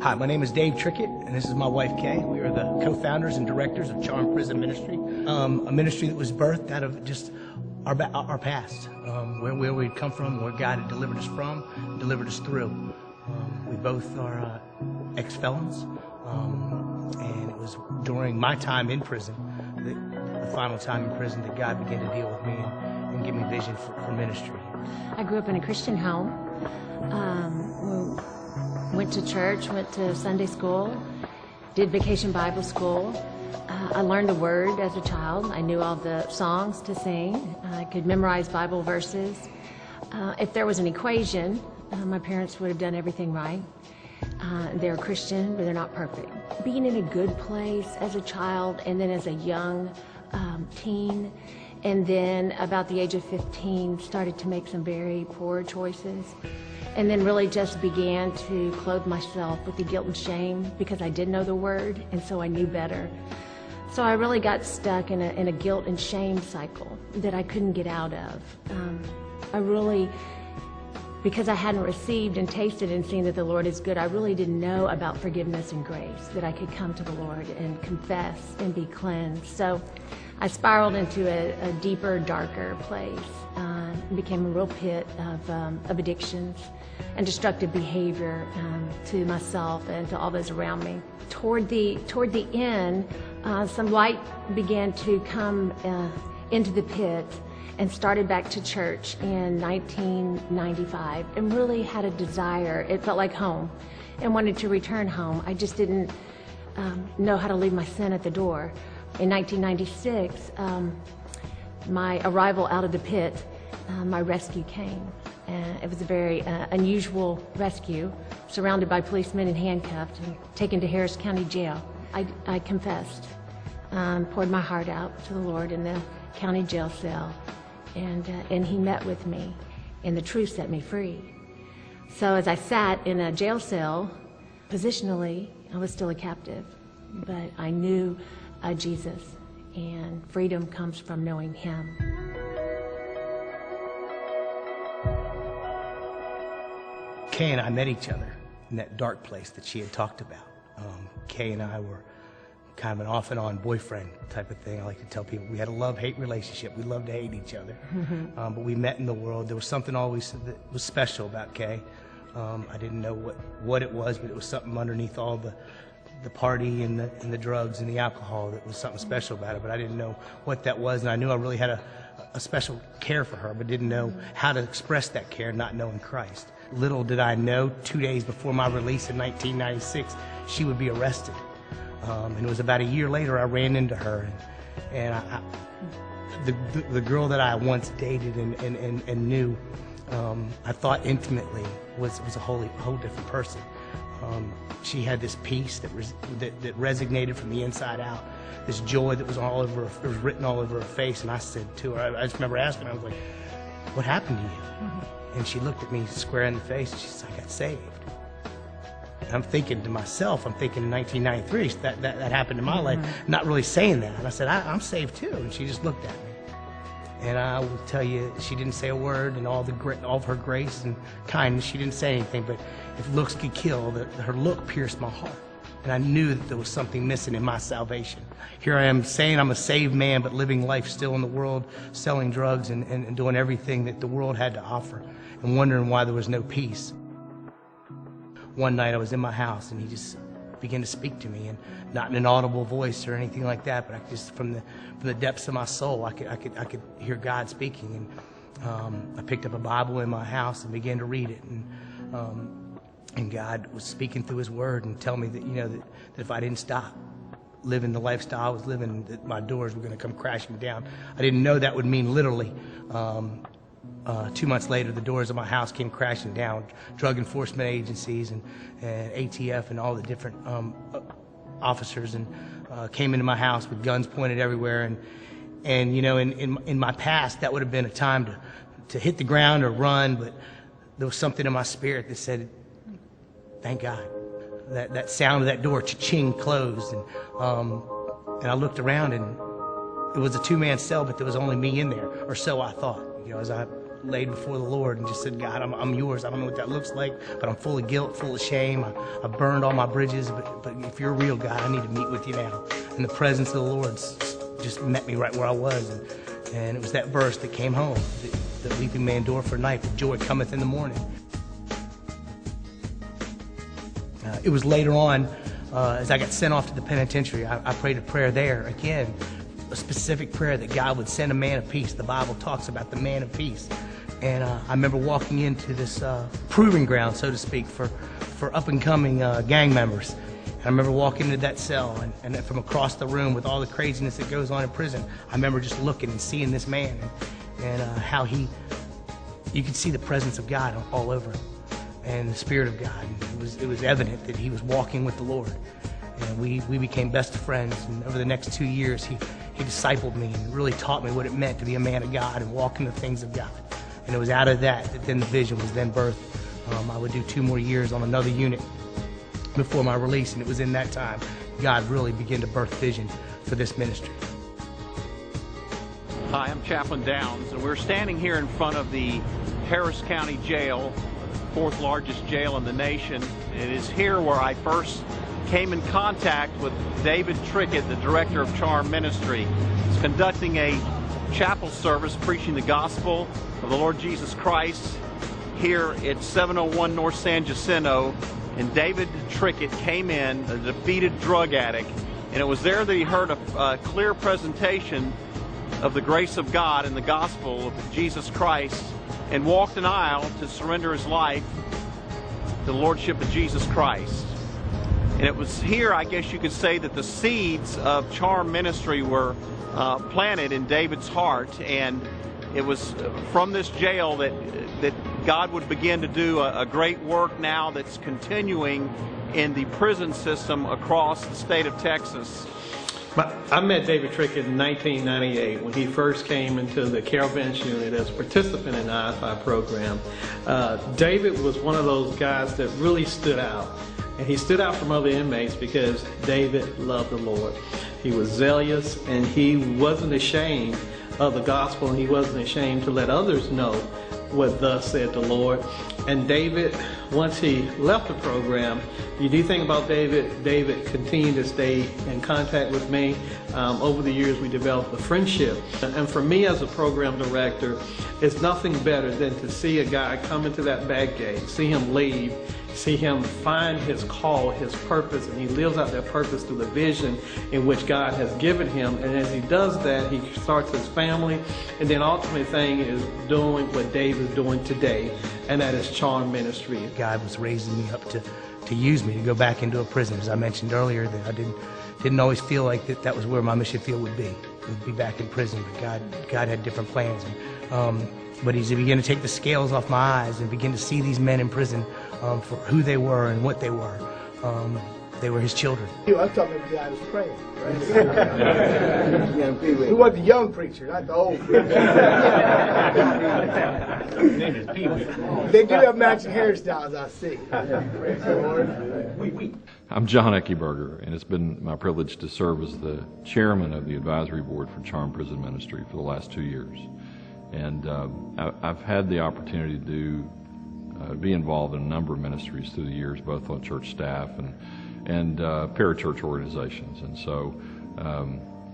Hi, my name is Dave Trickett, and this is my wife, Kay. We are the co-founders and directors of Charm Prison Ministry, a ministry that was birthed out of just our past, where we'd come from, where God had delivered us from, delivered us through. We both are ex-felons, and it was during my time in prison, the final time in prison, that God began to deal with me and give me vision for ministry. I grew up in a Christian home. Went to church, went to Sunday school, did Vacation Bible School. I learned the Word as a child. I knew all the songs to sing. I could memorize Bible verses. If there was an equation, my parents would have done everything right. They're Christian, but they're not perfect. Being in a good place as a child and then as a young teen, and then about the age of 15, started to make some very poor choices. And then really just began to clothe myself with the guilt and shame because I did know the Word, and so I knew better. So I really got stuck in a guilt and shame cycle that I couldn't get out of. Because I hadn't received and tasted and seen that the Lord is good, I really didn't know about forgiveness and grace, that I could come to the Lord and confess and be cleansed. So I spiraled into a deeper, darker place. Became a real pit of addictions and destructive behavior to myself and to all those around me. Toward the end, some light began to come into the pit, and started back to church in 1995, and really had a desire. It felt like home, and wanted to return home. I just didn't know how to leave my sin at the door. In 1996, my arrival out of the pit, my rescue came. It was a very unusual rescue, surrounded by policemen and handcuffed and taken to Harris County Jail. I confessed, poured my heart out to the Lord in the county jail cell, and He met with me, and the truth set me free. So as I sat in a jail cell, positionally, I was still a captive, but I knew Jesus, and freedom comes from knowing Him. Kay and I met each other in that dark place that she had talked about. Kay and I were kind of an off and on boyfriend type of thing. I like to tell people we had a love-hate relationship. We loved to hate each other. But we met in the world. There was something always that was special about Kay. I didn't know what it was, but it was something underneath all the party and the drugs and the alcohol that was something special about it. But I didn't know what that was, and I knew I really had a special care for her, but didn't know how to express that care, not knowing Christ. Little did I know, 2 days before my release in 1996, she would be arrested. And it was about a year later I ran into her, and the girl that I once dated and knew, I thought intimately was a whole different person. She had this peace that resonated from the inside out, this joy that was all over her, it was written all over her face. And I said to her, I just remember asking her, I was like, "What happened to you?" And she looked at me square in the face, and she said, "I got saved." And I'm thinking to myself, I'm thinking in 1993, that happened in my life, not really saying that. And I said, I'm saved too. And she just looked at me. And I will tell you, she didn't say a word, and all of her grace and kindness, she didn't say anything. But if looks could kill, her look pierced my heart. And I knew that there was something missing in my salvation. Here I am saying I'm a saved man, but living life still in the world, selling drugs and doing everything that the world had to offer, and wondering why there was no peace. One night I was in my house, and He just began to speak to me, and not in an audible voice or anything like that, but I just from the depths of my soul, I could hear God speaking. And I picked up a Bible in my house and began to read it, and God was speaking through His Word and telling me that that if I didn't stop living the lifestyle I was living, that my doors were going to come crashing down. I didn't know that would mean literally. 2 months later, the doors of my house came crashing down. Drug enforcement agencies and ATF and all the different officers and came into my house with guns pointed everywhere. And in my past, that would have been a time to hit the ground or run, but there was something in my spirit that said, "Thank God." That sound of that door, cha-ching, closed, and I looked around, and it was a two-man cell, but there was only me in there, or so I thought. As I laid before the Lord and just said, God, I'm yours. I don't know what that looks like, but I'm full of guilt, full of shame. I burned all my bridges, but if you're real, God, I need to meet with you now. And the presence of the Lord just met me right where I was. And it was that verse that came home, the weeping may endure for a night, but joy cometh in the morning. It was later on, as I got sent off to the penitentiary, I prayed a prayer there, again, a specific prayer that God would send a man of peace. The Bible talks about the man of peace. And I remember walking into this proving ground, so to speak, for up-and-coming gang members. And I remember walking into that cell, and from across the room with all the craziness that goes on in prison, I remember just looking and seeing this man and how you could see the presence of God all over him and the Spirit of God. And it was evident that he was walking with the Lord. And we became best friends. And over the next 2 years, he discipled me and really taught me what it meant to be a man of God and walk in the things of God. And it was out of that then the vision was then birthed. I would do 2 more years on another unit before my release, and it was in that time God really began to birth vision for this ministry. Hi, I'm Chaplain Downs, and we're standing here in front of the Harris County Jail, the 4th largest jail in the nation. It is here where I first came in contact with David Trickett, the director of Charm Ministry. He's conducting a chapel service preaching the gospel of the Lord Jesus Christ here at 701 North San Jacinto. And David Trickett came in, a defeated drug addict, and it was there that he heard a clear presentation of the grace of God and the gospel of Jesus Christ, and walked an aisle to surrender his life to the Lordship of Jesus Christ. And it was here, I guess you could say, that the seeds of Charm Ministry were planted in David's heart, and it was from this jail that God would begin to do a great work now that's continuing in the prison system across the state of Texas. I met David Trickett in 1998 when he first came into the Carol Bench unit as a participant in the I-5 program. David was one of those guys that really stood out. And he stood out from other inmates because David loved the Lord. He was zealous, and he wasn't ashamed of the gospel, and he wasn't ashamed to let others know what thus said the Lord. And David, once he left the program, you do think about David continued to stay in contact with me. Over the years, we developed a friendship. And for me as a program director, it's nothing better than to see a guy come into that back gate, see him leave, see him find his call, his purpose, and he lives out that purpose through the vision in which God has given him. And as he does that, he starts his family, and then ultimate thing is doing what Dave is doing today, and that is Charm Ministry. God was raising me up to use me to go back into a prison. As I mentioned earlier, that I didn't always feel like that was where my mission field would be back in prison. But God had different plans. But as he began to take the scales off my eyes and begin to see these men in prison for who they were and what they were his children. I'm talking about the guy who was praying, right? Who was the young preacher, not the old preacher. They do have matching hairstyles, I see. Praise the Lord. I'm John Eckeberger, and it's been my privilege to serve as the chairman of the advisory board for Charm Prison Ministry for the last 2 years. And I've had the opportunity to be involved in a number of ministries through the years, both on church staff and parachurch organizations. And so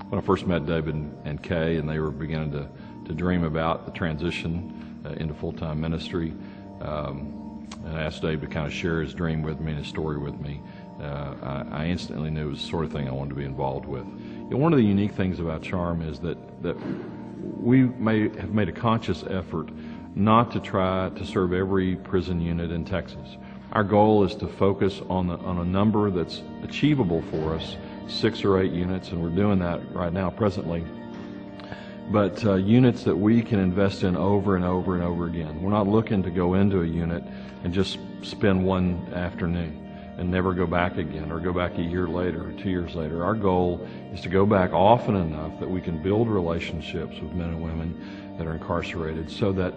when I first met David and Kay, and they were beginning to dream about the transition into full-time ministry, and I asked Dave to kind of share his dream with me and his story with me, I instantly knew it was the sort of thing I wanted to be involved with. You know, one of the unique things about Charm is that we may have made a conscious effort not to try to serve every prison unit in Texas. Our goal is to focus on a number that's achievable for us, 6 or 8 units, and we're doing that right now presently. But units that we can invest in over and over and over again. We're not looking to go into a unit and just spend one afternoon and never go back again, or go back a year later or 2 years later. Our goal is to go back often enough that we can build relationships with men and women that are incarcerated, so that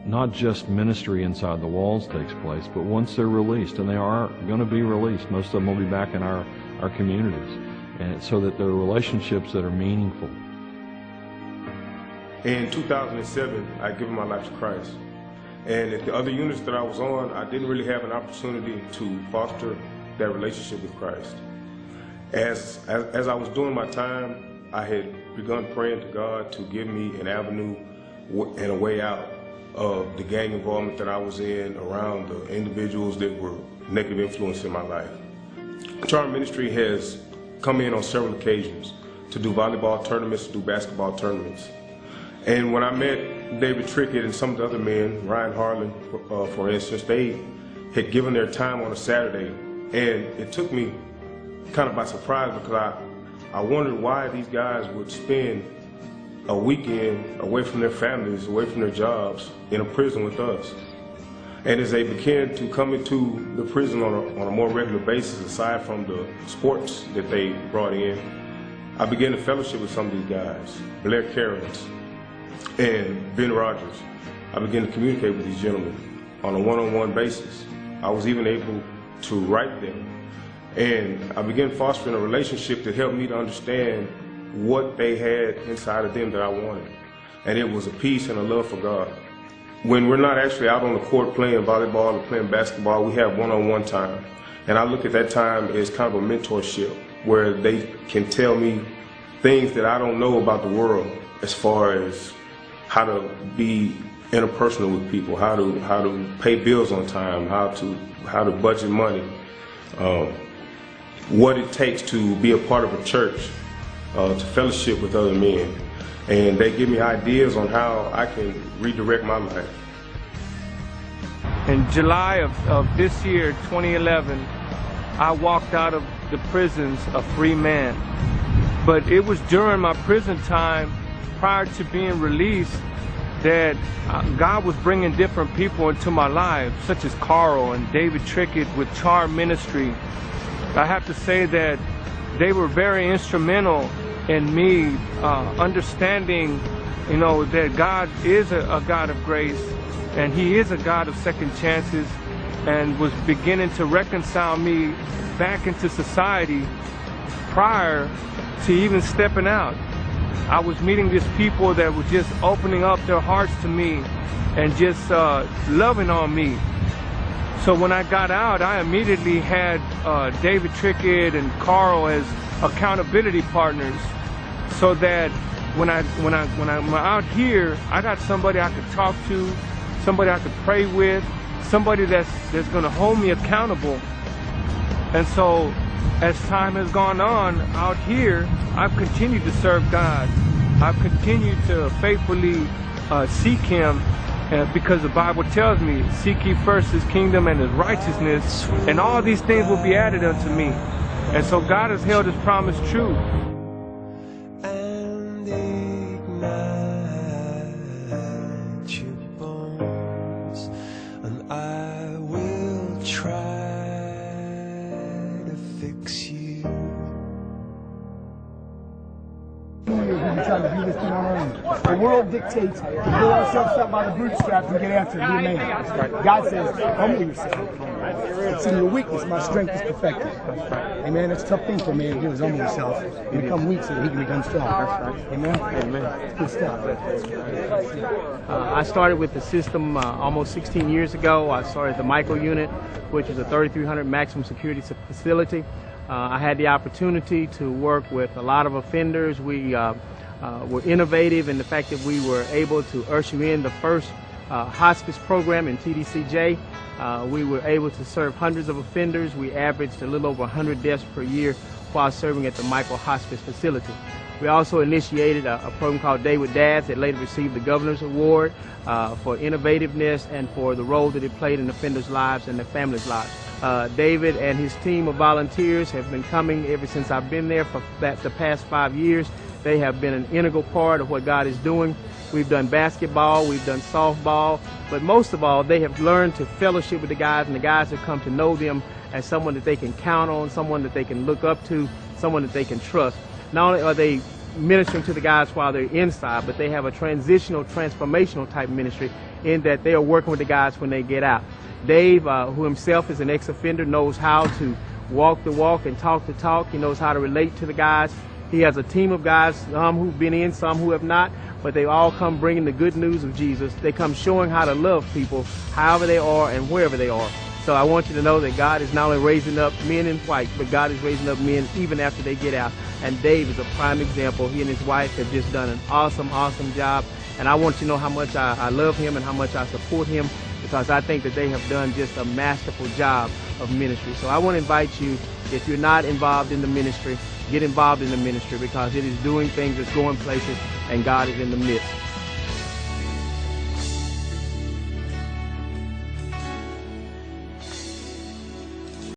not just ministry inside the walls takes place, but once they're released, and they are going to be released, most of them will be back in our communities, and so that there are relationships that are meaningful. In 2007, I given my life to Christ. And at the other units that I was on, I didn't really have an opportunity to foster that relationship with Christ. As I was doing my time, I had begun praying to God to give me an avenue and a way out of the gang involvement that I was in around the individuals that were negative influence in my life. Charm Ministry has come in on several occasions to do volleyball tournaments, to do basketball tournaments. And when I met David Trickett and some of the other men, Ryan Harlan, for instance, they had given their time on a Saturday. And it took me kind of by surprise because I wondered why these guys would spend a weekend away from their families, away from their jobs, in a prison with us. And as they began to come into the prison on a more regular basis, aside from the sports that they brought in, I began to fellowship with some of these guys, Blair Cairns and Ben Rogers. I began to communicate with these gentlemen on a one-on-one basis. I was even able to write them. And I began fostering a relationship that helped me to understand what they had inside of them that I wanted. And it was a peace and a love for God. When we're not actually out on the court playing volleyball or playing basketball, we have one-on-one time. And I look at that time as kind of a mentorship where they can tell me things that I don't know about the world as far as how to be interpersonal with people, how to pay bills on time, how to budget money, what it takes to be a part of a church, to fellowship with other men. And they give me ideas on how I can redirect my life. In July of this year, 2011, I walked out of the prisons a free man. But it was during my prison time, prior to being released, that God was bringing different people into my life, such as Carl and David Trickett with Charm Ministry. I have to say that they were very instrumental in me understanding, that God is a God of grace, and He is a God of second chances, and was beginning to reconcile me back into society prior to even stepping out. I was meeting these people that were just opening up their hearts to me and just loving on me. So when I got out, I immediately had David Trickett and Carl as accountability partners, so that when I'm out here, I got somebody I could talk to, somebody I could pray with, somebody that's going to hold me accountable. And so as time has gone on out here, I've continued to serve God. I've continued to faithfully seek Him, because the Bible tells me, seek ye first His kingdom and His righteousness, and all these things will be added unto me. And so God has held His promise true. Trying to do this thing on our own. The world dictates to pull ourselves up by the bootstraps and get after it, be a man. God says, humble yourself. It's in your weakness my strength is perfected. Amen. That's a tough thing for a man to do, is humble himself and become weak so that he can become strong. Amen. Amen. It's good stuff. I started with the system almost 16 years ago. I started the micro unit, which is a 3,300 maximum security facility. I had the opportunity to work with a lot of offenders. We were innovative in the fact that we were able to usher in the first hospice program in TDCJ. We were able to serve hundreds of offenders. We averaged a little over 100 deaths per year while serving at the micro hospice facility. We also initiated a program called Day with Dads that later received the Governor's Award for innovativeness and for the role that it played in offenders' lives and their families' lives. David and his team of volunteers have been coming ever since I've been there for the past 5 years. They have been an integral part of what God is doing. We've done basketball, we've done softball, but most of all, they have learned to fellowship with the guys, and the guys have come to know them as someone that they can count on, someone that they can look up to, someone that they can trust. Not only are they ministering to the guys while they're inside, but they have a transitional, transformational type ministry in that they are working with the guys when they get out. Dave, who himself is an ex-offender, knows how to walk the walk and talk the talk. He knows how to relate to the guys. He has a team of guys, some who've been in, some who have not, but they all come bringing the good news of Jesus. They come showing how to love people, however they are and wherever they are. So I want you to know that God is not only raising up men in white, but God is raising up men even after they get out. And Dave is a prime example. He and his wife have just done an awesome, awesome job. And I want you to know how much I love him and how much I support him, because I think that they have done just a masterful job of ministry. So I want to invite you, if you're not involved in the ministry, get involved in the ministry, because it is doing things, it's going places, and God is in the midst.